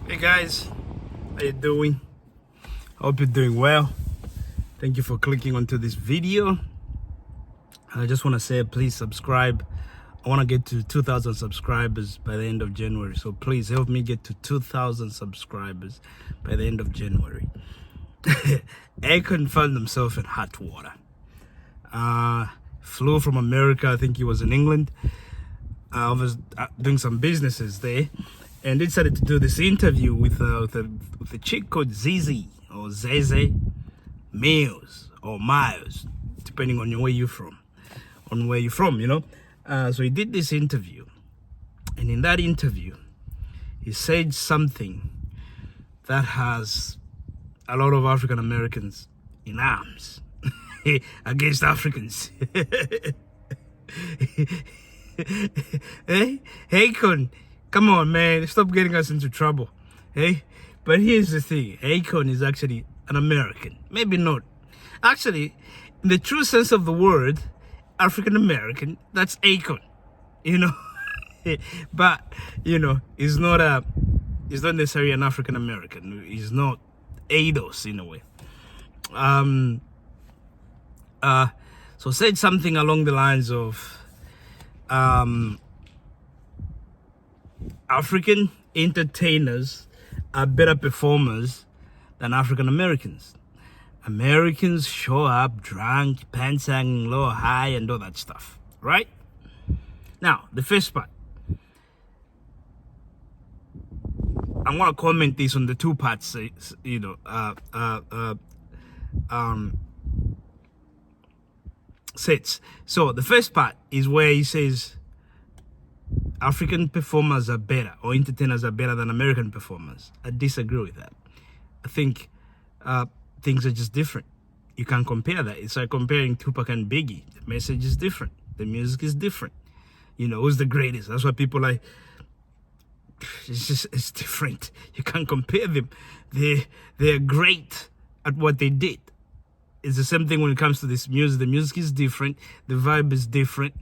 Hey guys, how you doing? Hope you're doing well. Thank you for clicking onto this video. I just want to say, please subscribe. I want to get to 2,000 subscribers by the end of January. So please help me get to 2,000 subscribers by the end of January. Akon found himself in hot water. Flew from America. I think he was in England. I was doing some businesses there, and decided to do this interview with a chick called Zizi or Zeze Mills or Miles, depending on where you're from, So he did this interview, and in that interview, he said something that has a lot of African Americans in arms against Africans. Hey, Akon, come on, man, stop getting us into trouble. Hey, but here's the thing: Akon is actually an American. Maybe not. Actually, in the true sense of the word, African American. That's Akon, But he's not necessarily an African American. He's not ADOS in a way. So said something along the lines of African entertainers are better performers than African Americans. Americans show up drunk, pants hanging low, high, and all that stuff, right? Now, the first part. I'm gonna comment this on the two parts, sets. So the first part is where he says African performers are better, or entertainers are better than American performers. I disagree with that. I think things are just different. You can't compare that. It's like comparing Tupac and Biggie. The message is different. The music is different. Who's the greatest? That's why people like. It's different. You can't compare them. They're great at what they did. It's the same thing when it comes to this music. The music is different. The vibe is different,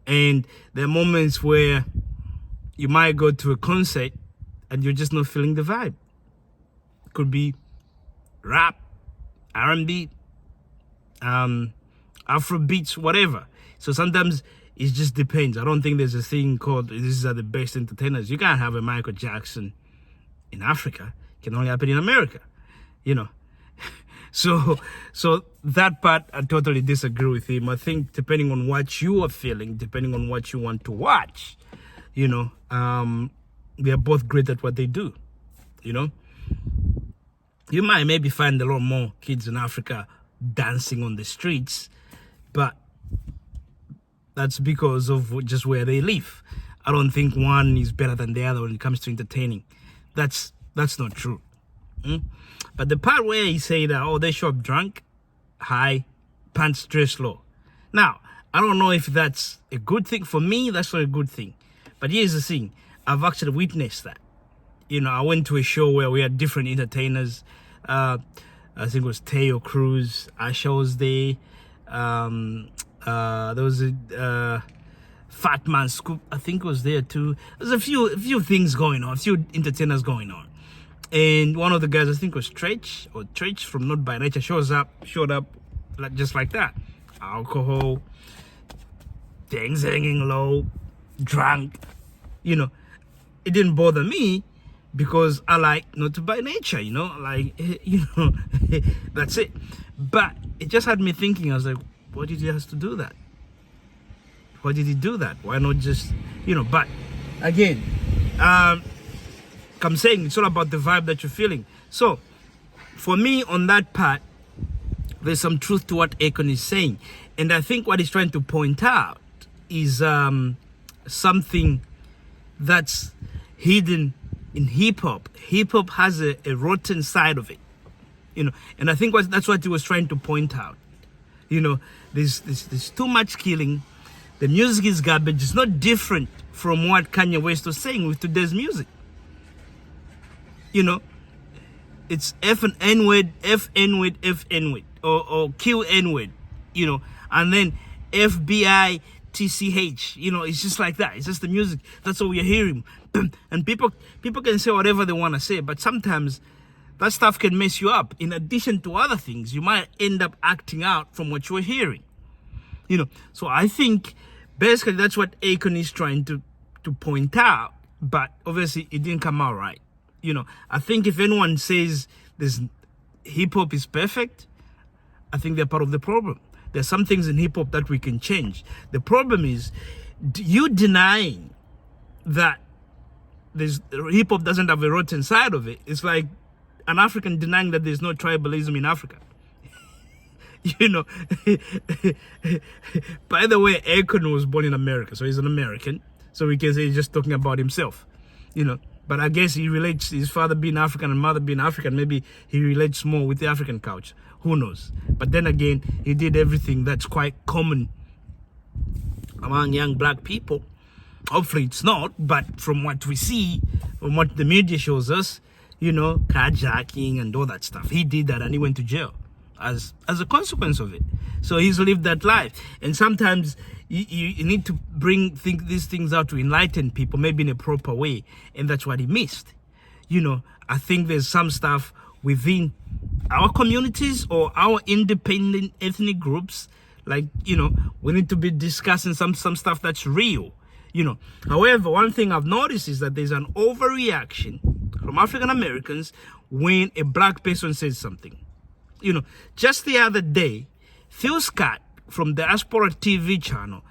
and there are moments where you might go to a concert and you're just not feeling the vibe. It could be rap, R&B, Afro beats, whatever. So sometimes it just depends. I don't think there's a thing called these are the best entertainers. You can't have a Michael Jackson in Africa. It can only happen in America, So that part, I totally disagree with him. I think depending on what you are feeling, depending on what you want to watch, they are both great at what they do, You might maybe find a lot more kids in Africa dancing on the streets, but that's because of just where they live. I don't think one is better than the other when it comes to entertaining. That's not true. But the part where he said that, they show up drunk, high, pants dressed low. Now, I don't know if that's a good thing. For me, that's not a good thing. But here's the thing. I've actually witnessed that. I went to a show where we had different entertainers. I think it was Teo Cruz. Asha was there. There was a Fat Man Scoop, I think was there too. There's a few things going on, a few entertainers going on. And one of the guys, I think was Tretch from Not By Nature, showed up just like that. Alcohol, things hanging low, drunk. It didn't bother me because I like Not By Nature, that's it. But it just had me thinking, I was like, why did he have to do that? Why did he do that? Why not just, but again, I'm saying it's all about the vibe that you're feeling. So, for me, on that part, there's some truth to what Akon is saying. And I think what he's trying to point out is something that's hidden in hip-hop. Hip-hop has a rotten side of it, And I think that's what he was trying to point out. There's too much killing. The music is garbage. It's not different from what Kanye West was saying with today's music. It's F and N-word, F N-word, or Q N-word, and then FBI TCH. You know, it's just like that. It's just the music. That's all we're hearing. And people can say whatever they want to say, but sometimes that stuff can mess you up. In addition to other things, you might end up acting out from what you're hearing. You know, so I think basically that's what Akon is trying to point out, but obviously it didn't come out right. You know, I think if anyone says this hip hop is perfect, I think they're part of the problem. There's some things in hip hop that we can change. The problem is you denying that hip hop doesn't have a rotten side of it. It's like an African denying that there's no tribalism in Africa. You know, by the way, Akon was born in America, so he's an American. So we can say he's just talking about himself, you know. But I guess he relates, his father being African and mother being African, maybe he relates more with the African culture. Who knows? But then again, he did everything that's quite common among young black people. Hopefully it's not, but from what we see, from what the media shows us, you know, carjacking and all that stuff, he did that and he went to jail as a consequence of it. So he's lived that life. And sometimes you need to think these things out to enlighten people, maybe in a proper way. And that's what he missed. You know, I think there's some stuff within our communities or our independent ethnic groups, like, you know, we need to be discussing some stuff that's real, you know. However, one thing I've noticed is that there's an overreaction from African Americans when a black person says something. You know, just the other day, Phil Scott from the Diaspora TV channel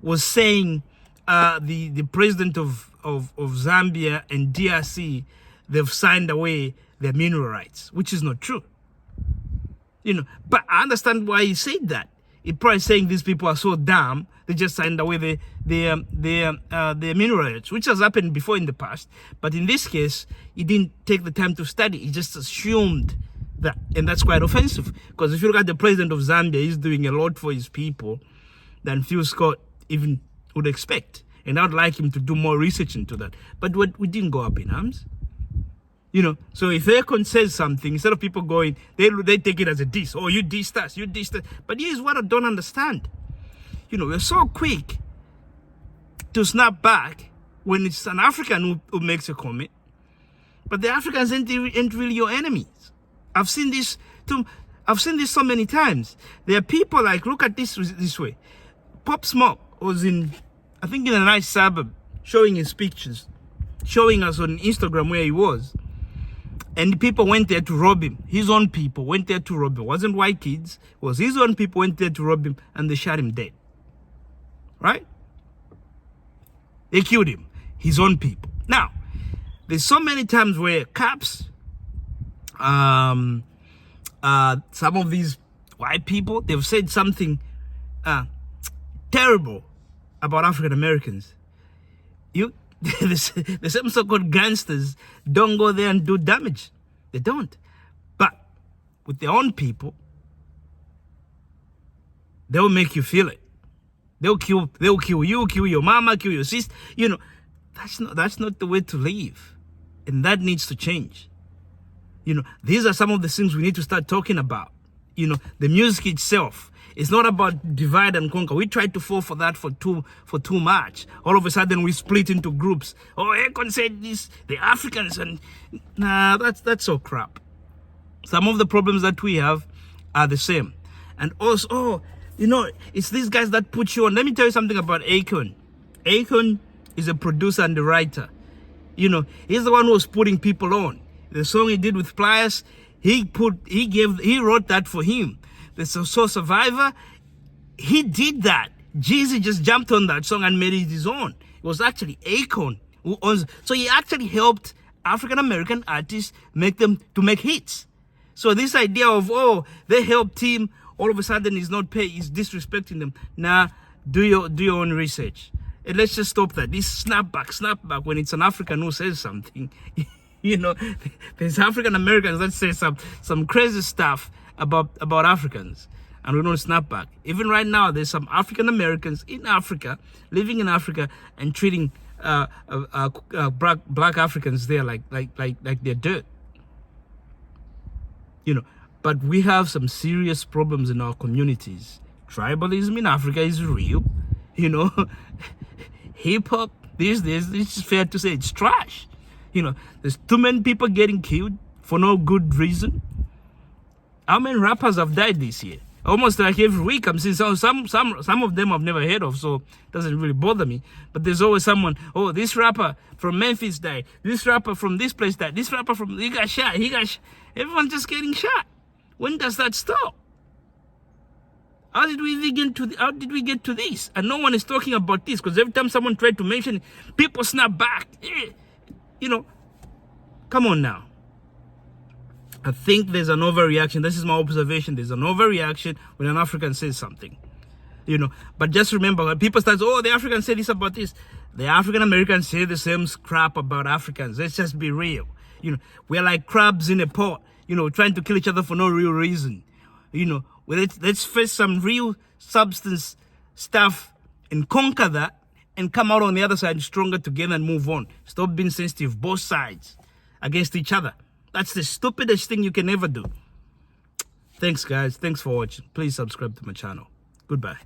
was saying the president of Zambia and DRC, they've signed away their mineral rights, which is not true. You know, but I understand why he said that. He's probably saying these people are so dumb, they just signed away their mineral rights, which has happened before in the past. But in this case, he didn't take the time to study. He just assumed that, and that's quite offensive. Because if you look at the president of Zambia, he's doing a lot for his people than Phil Scott even would expect. And I'd like him to do more research into that. But we didn't go up in arms. You know, so if Akon says something, instead of people going, they take it as a diss. Oh, you dissed us, you dissed us. But here's what I don't understand. You know, we're so quick to snap back when it's an African who makes a comment. But the Africans ain't really your enemies. I've seen this so many times. There are people like, look at this way. Pop Smoke was I think in a nice suburb, showing his pictures, showing us on Instagram where he was. And people went there to rob him. His own people went there to rob him. It wasn't white kids. It was his own people went there to rob him and they shot him dead. Right? They killed him. His own people. Now, there's so many times where cops, some of these white people, they've said something terrible about African Americans. The same so-called gangsters don't go there and do damage. They don't. But with their own people, they'll make you feel it. They'll kill you, kill your mama, kill your sister. You know, that's not the way to live. And that needs to change. You know, these are some of the things we need to start talking about. You know, the music itself. It's not about divide and conquer. We tried to fall for that for too much. All of a sudden we split into groups. Oh, Akon said this, the Africans, and nah, that's all crap. Some of the problems that we have are the same. And also, you know, it's these guys that put you on. Let me tell you something about Akon. Akon is a producer and a writer. You know, he's the one who was putting people on. The song he did with Pliers, he wrote that for him. The Soul Survivor, he did that. Jeezy just jumped on that song and made it his own. It was actually Akon who owns. So he actually helped African American artists make hits. So this idea of, oh, they helped him, all of a sudden he's not paid, he's disrespecting them. Nah, do your own research. And let's just stop that. This snapback when it's an African who says something. You know, there's African Americans that say some crazy stuff about Africans, and we don't snap back. Even right now, there's some African Americans in Africa, living in Africa, and treating black Africans there like they're dirt. You know, but we have some serious problems in our communities. Tribalism in Africa is real. You know, hip hop these days, it's fair to say it's trash. You know, there's too many people getting killed for no good reason. How many rappers have died this year? Almost like every week I'm seeing some of them I've never heard of, so it doesn't really bother me. But there's always someone, oh, this rapper from Memphis died, this rapper from this place died, this rapper from, he got shot. Everyone's just getting shot. When does that stop? How did we get to this? And no one is talking about this, because every time someone tried to mention it, people snap back. You know, come on now. I think there's an overreaction. This is my observation. There's an overreaction when an African says something. You know, but just remember, when people start, oh, the Africans say this about this. The African Americans say the same crap about Africans. Let's just be real. You know, we're like crabs in a pot, you know, trying to kill each other for no real reason. You know, let's face some real substance stuff and conquer that and come out on the other side stronger together and move on. Stop being sensitive, both sides, against each other. That's the stupidest thing you can ever do. Thanks, guys. Thanks for watching. Please subscribe to my channel. Goodbye.